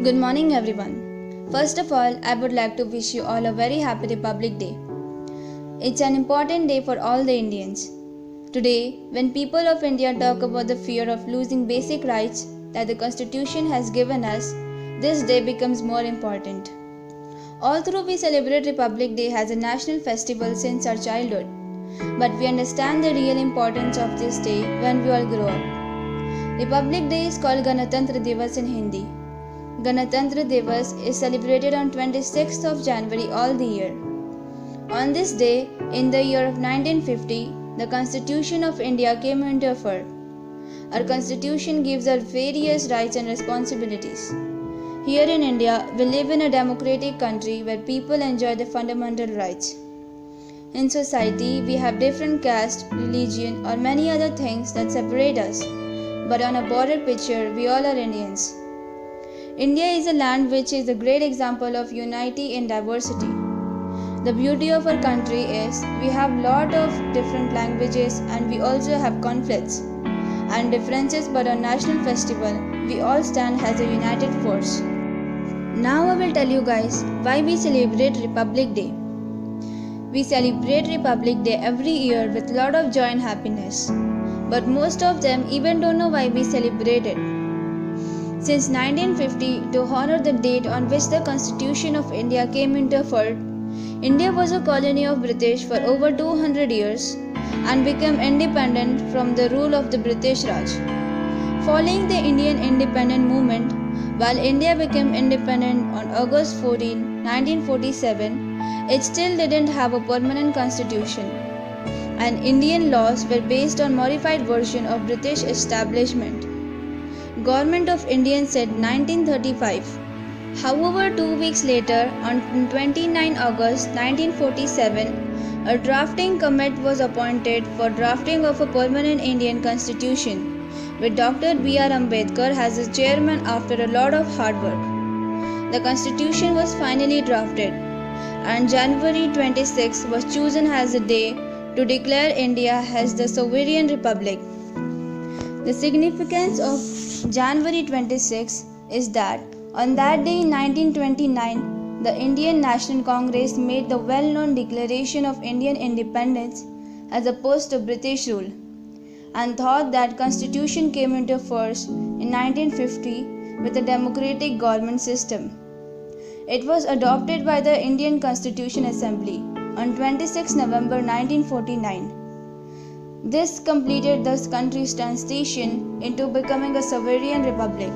Good morning, everyone. First of all, I would like to wish you all a very happy Republic Day. It's an important day for all the Indians. Today, when people of India talk about the fear of losing basic rights that the Constitution has given us, this day becomes more important. Although we celebrate Republic Day as a national festival since our childhood, but we understand the real importance of this day when we all grow up. Republic Day is called Ganatantra Divas in Hindi. Ganatantra Divas is celebrated on 26th of January all the year. On this day, in the year of 1950, the Constitution of India came into effect. Our Constitution gives us various rights and responsibilities. Here in India, we live in a democratic country where people enjoy the fundamental rights. In society, we have different caste, religion, or many other things that separate us. But on a broader picture, we all are Indians. India is a land which is a great example of unity in diversity. The beauty of our country is we have lot of different languages and we also have conflicts and differences, but on national festival we all stand as a united force. Now I will tell you guys why we celebrate Republic Day. We celebrate Republic Day every year with lot of joy and happiness, but most of them even don't know why we celebrate it. Since 1950, to honor the date on which the Constitution of India came into effect, India was a colony of British for over 200 years and became independent from the rule of the British Raj. Following the Indian independent movement, while India became independent on August 14, 1947, it still didn't have a permanent constitution, and Indian laws were based on modified version of British establishment. Government of India said 1935. However, 2 weeks later, on 29 August 1947, a drafting committee was appointed for drafting of a permanent Indian constitution, with Dr. B.R. Ambedkar as its chairman after a lot of hard work. The constitution was finally drafted, and January 26 was chosen as the day to declare India as the sovereign republic. The significance of January 26 is that on that day in 1929, the Indian National Congress made the well-known Declaration of Indian Independence as opposed to British rule, and thought that Constitution came into force in 1950 with a democratic government system. It was adopted by the Indian Constitution Assembly on 26 November 1949. This completed the country's transition into becoming a sovereign republic.